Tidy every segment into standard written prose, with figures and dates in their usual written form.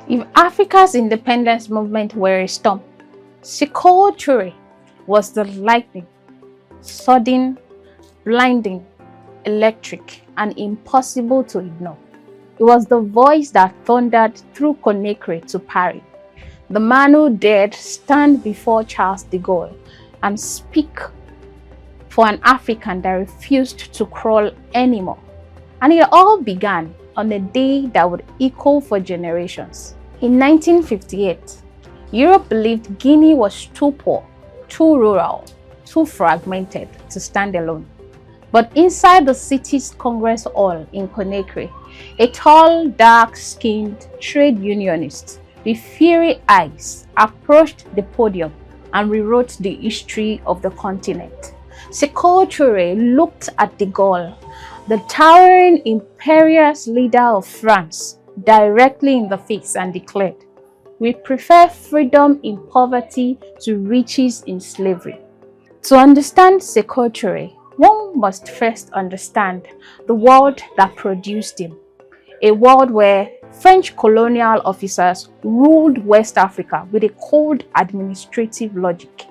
If Africa's independence movement were a storm, Sékou Touré was the lightning, sudden, blinding, electric, and impossible to ignore. It was the voice that thundered through Conakry to Paris, the man who dared stand before Charles de Gaulle and speak for an African that refused to crawl anymore. And it all began on a day that would echo for generations. In 1958, Europe believed Guinea was too poor, too rural, too fragmented to stand alone. But inside the city's Congress Hall in Conakry, a tall, dark-skinned trade unionist with fiery eyes approached the podium and rewrote the history of the continent. Sékou Touré looked at de Gaulle, the towering imperious leader of France, directly in the face and declared, "We prefer freedom in poverty to riches in slavery." To understand Sékou Touré, one must first understand the world that produced him. A world where French colonial officers ruled West Africa with a cold administrative logic,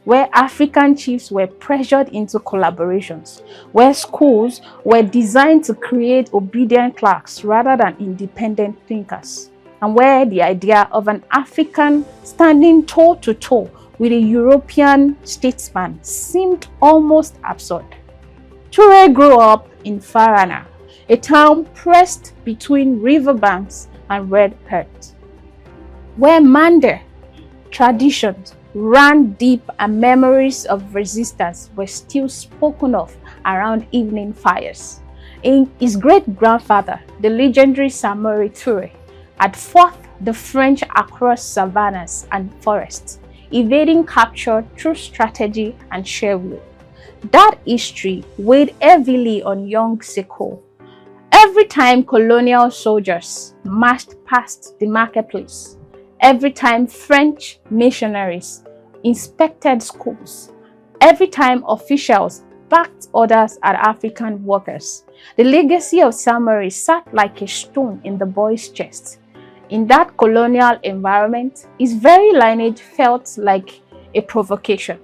where African chiefs were pressured into collaborations, where schools were designed to create obedient clerks rather than independent thinkers, and where the idea of an African standing toe-to-toe with a European statesman seemed almost absurd. Touré grew up in Farana, a town pressed between riverbanks and red earth, where Mande traditions ran deep and memories of resistance were still spoken of around evening fires. His great-grandfather, the legendary Samori Touré, had fought the French across savannas and forests, evading capture through strategy and sheer will. That history weighed heavily on young Sékou. Every time colonial soldiers marched past the marketplace, every time French missionaries inspected schools, every time officials backed orders at African workers, the legacy of Samori sat like a stone in the boy's chest. In that colonial environment, his very lineage felt like a provocation.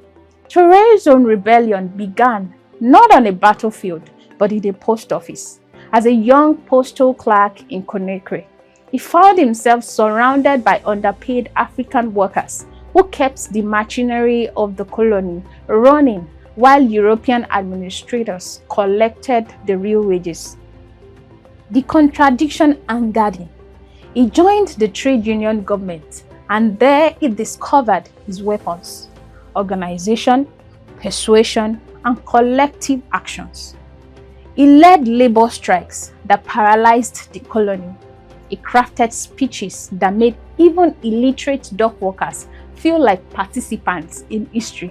Touré's own rebellion began not on a battlefield, but in a post office. As a young postal clerk in Conakry, he found himself surrounded by underpaid African workers who kept the machinery of the colony running while European administrators collected the real wages. The contradiction angered him. He joined the trade union government, and there he discovered his weapons: organization, persuasion, and collective actions. He led labor strikes that paralyzed the colony. He crafted speeches that made even illiterate dock workers feel like participants in history.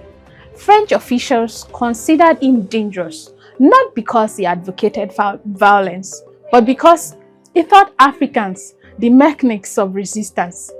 French officials considered him dangerous, not because he advocated violence, but because he thought Africans the mechanics of resistance.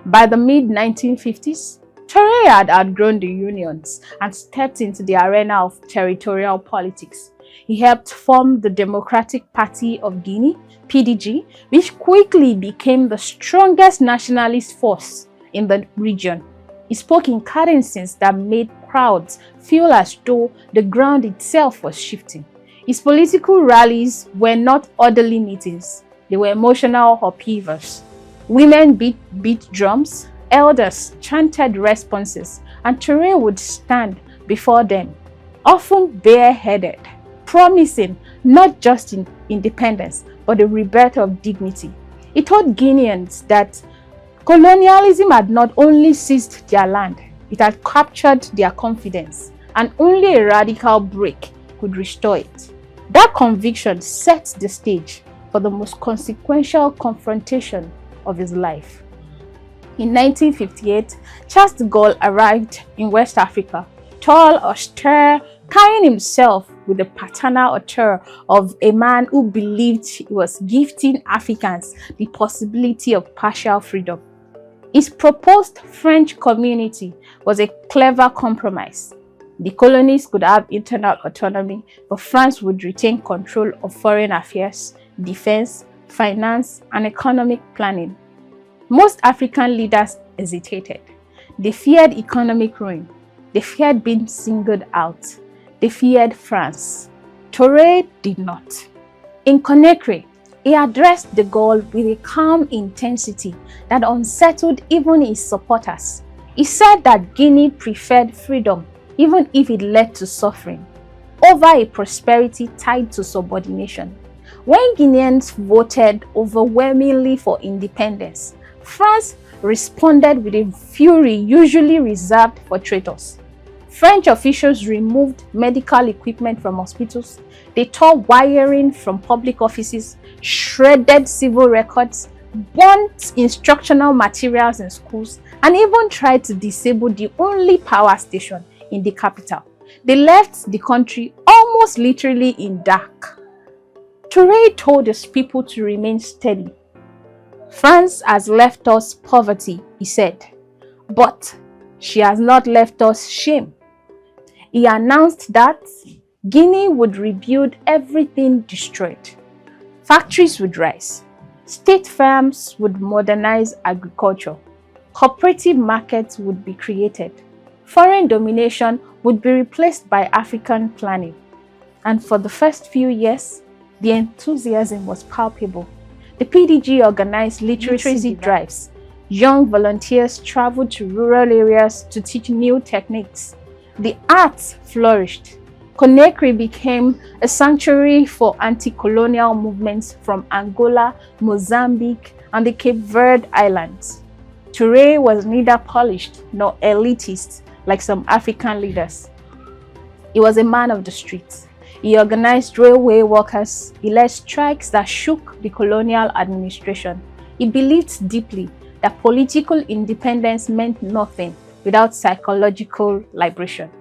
By the mid-1950s, Touré had outgrown the unions and stepped into the arena of territorial politics. He helped form the Democratic Party of Guinea, PDG, which quickly became the strongest nationalist force in the region. He spoke in cadences that made crowds feel as though the ground itself was shifting. His political rallies were not orderly meetings, they were emotional upheavals. Women beat drums, elders chanted responses, and Touré would stand before them, often bareheaded, promising not just independence, but the rebirth of dignity. He told Guineans that colonialism had not only seized their land, it had captured their confidence, and only a radical break could restore it. That conviction set the stage for the most consequential confrontation of his life. In 1958, Charles de Gaulle arrived in West Africa, tall, austere, carrying himself with the paternal hauteur of a man who believed he was gifting Africans the possibility of partial freedom. His proposed French community was a clever compromise. The colonies could have internal autonomy, but France would retain control of foreign affairs, defense, finance, and economic planning. Most African leaders hesitated. They feared economic ruin. They feared being singled out. They feared France. Touré did not. In Conakry, he addressed de Gaulle with a calm intensity that unsettled even his supporters. He said that Guinea preferred freedom, even if it led to suffering, over a prosperity tied to subordination. When Guineans voted overwhelmingly for independence, France responded with a fury usually reserved for traitors. French officials removed medical equipment from hospitals. They tore wiring from public offices, shredded civil records, burnt instructional materials in schools, and even tried to disable the only power station in the capital. They left the country almost literally in dark. Touré told his people to remain steady. France has left us poverty, he said, but she has not left us shame. He announced that Guinea would rebuild everything destroyed. Factories would rise. State farms would modernize agriculture. Cooperative markets would be created. Foreign domination would be replaced by African planning. And for the first few years, the enthusiasm was palpable. The PDG organized literacy drives. Young volunteers traveled to rural areas to teach new techniques. The arts flourished. Conakry became a sanctuary for anti-colonial movements from Angola, Mozambique, and the Cape Verde Islands. Touré was neither polished nor elitist like some African leaders. He was a man of the streets. He organized railway workers. He led strikes that shook the colonial administration. He believed deeply that political independence meant nothing without psychological liberation.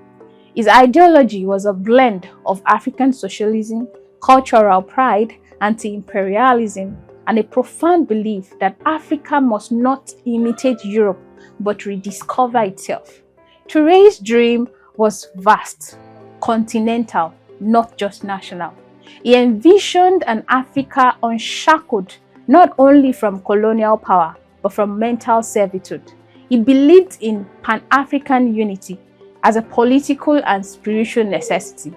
His ideology was a blend of African socialism, cultural pride, anti-imperialism, and a profound belief that Africa must not imitate Europe but rediscover itself. Touré's dream was vast, continental, not just national. He envisioned an Africa unshackled not only from colonial power but from mental servitude. He believed in Pan-African unity as a political and spiritual necessity,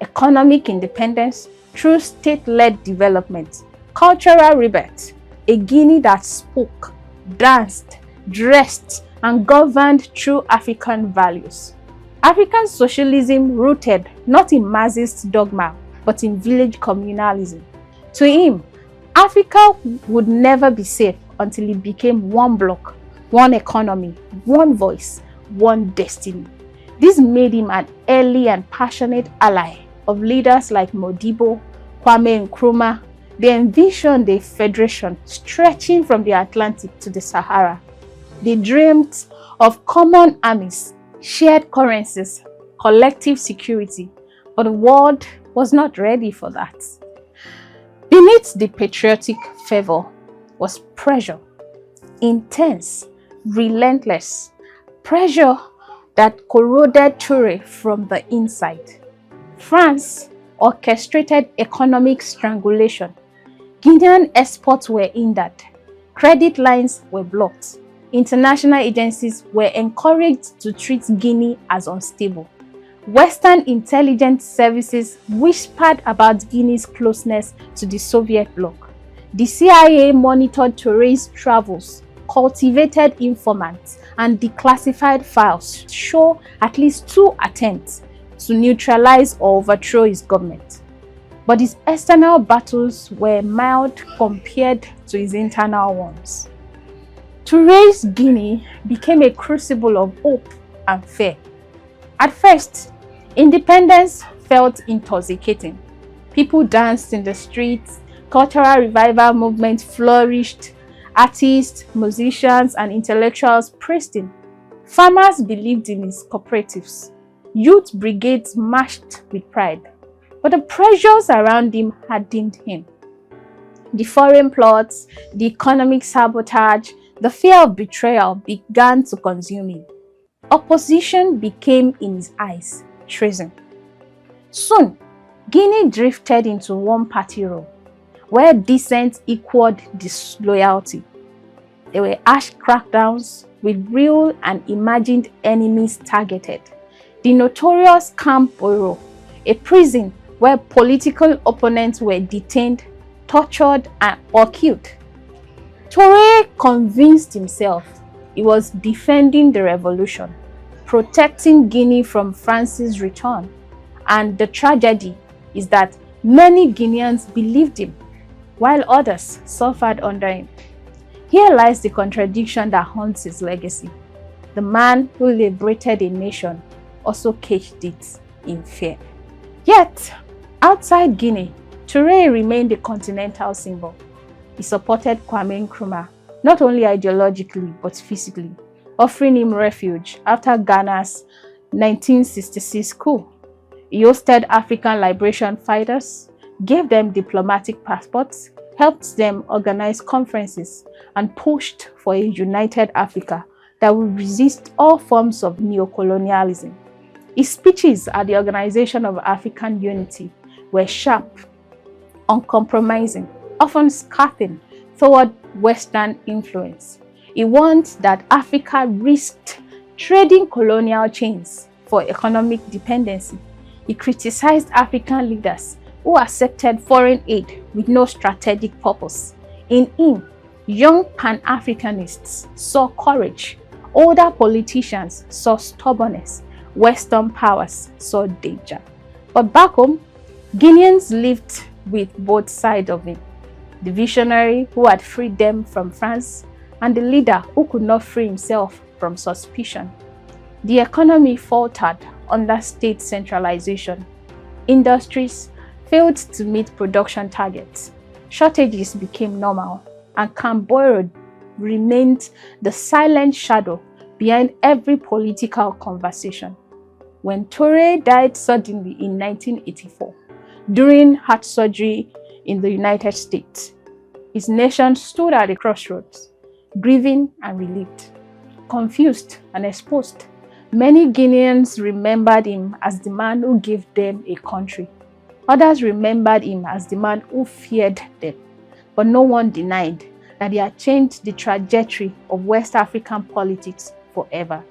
economic independence through state-led development, cultural rebirth, a Guinea that spoke, danced, dressed, and governed through African values. African socialism rooted not in Marxist dogma, but in village communalism. To him, Africa would never be safe until it became one bloc, one economy, one voice, one destiny. This made him an early and passionate ally of leaders like Modibo, Kwame Nkrumah. They envisioned a federation stretching from the Atlantic to the Sahara. They dreamed of common armies, shared currencies, collective security, but the world was not ready for that. Beneath the patriotic fervor was pressure, intense, relentless, pressure that corroded Touré from the inside. France orchestrated economic strangulation. Guinean exports were hindered. Credit lines were blocked. International agencies were encouraged to treat Guinea as unstable. Western intelligence services whispered about Guinea's closeness to the Soviet bloc. The CIA monitored Touré's travels, cultivated informants, and declassified files to show at least 2 attempts to neutralize or overthrow his government. But his external battles were mild compared to his internal ones. Touré's Guinea became a crucible of hope and fear. At first, independence felt intoxicating. People danced in the streets, cultural revival movements flourished, artists, musicians, and intellectuals praised him. Farmers believed in his cooperatives. Youth brigades marched with pride. But the pressures around him hardened him. The foreign plots, the economic sabotage, the fear of betrayal began to consume him. Opposition became, in his eyes, treason. Soon, Guinea drifted into one-party rule, where dissent equaled disloyalty. There were harsh crackdowns with real and imagined enemies targeted. The notorious Camp Boiro, a prison where political opponents were detained, tortured, or killed. Touré convinced himself he was defending the revolution, protecting Guinea from France's return, and the tragedy is that many Guineans believed him, while others suffered under him. Here lies the contradiction that haunts his legacy. The man who liberated a nation also caged it in fear. Yet, outside Guinea, Touré remained a continental symbol. He supported Kwame Nkrumah, not only ideologically but physically, offering him refuge after Ghana's 1966 coup. He hosted African liberation fighters, gave them diplomatic passports, helped them organize conferences, and pushed for a united Africa that would resist all forms of neocolonialism. His speeches at the Organization of African Unity were sharp, uncompromising, often scathing toward Western influence. He warned that Africa risked trading colonial chains for economic dependency. He criticized African leaders who accepted foreign aid with no strategic purpose. In him, young Pan-Africanists saw courage, older politicians saw stubbornness, Western powers saw danger. But back home, Guineans lived with both sides of him. The visionary who had freed them from France, and the leader who could not free himself from suspicion. The economy faltered under state centralization. Industries failed to meet production targets. Shortages became normal, and Camp Boiro remained the silent shadow behind every political conversation. When Touré died suddenly in 1984, during heart surgery in the United States, his nation stood at a crossroads, grieving and relieved, confused and exposed. Many Guineans remembered him as the man who gave them a country. Others remembered him as the man who feared them. But no one denied that he had changed the trajectory of West African politics forever.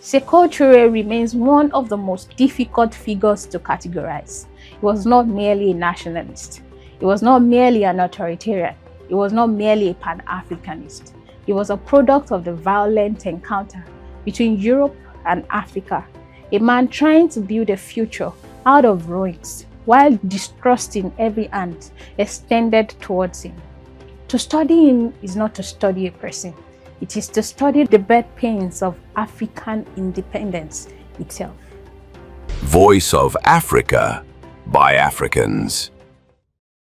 Sékou Touré remains one of the most difficult figures to categorize. He was not merely a nationalist. He was not merely an authoritarian. He was not merely a Pan-Africanist. He was a product of the violent encounter between Europe and Africa, a man trying to build a future out of ruins while distrusting every hand extended towards him. To study him is not to study a person. It is to study the birth pains of African independence itself. Voice of Africa by Africans.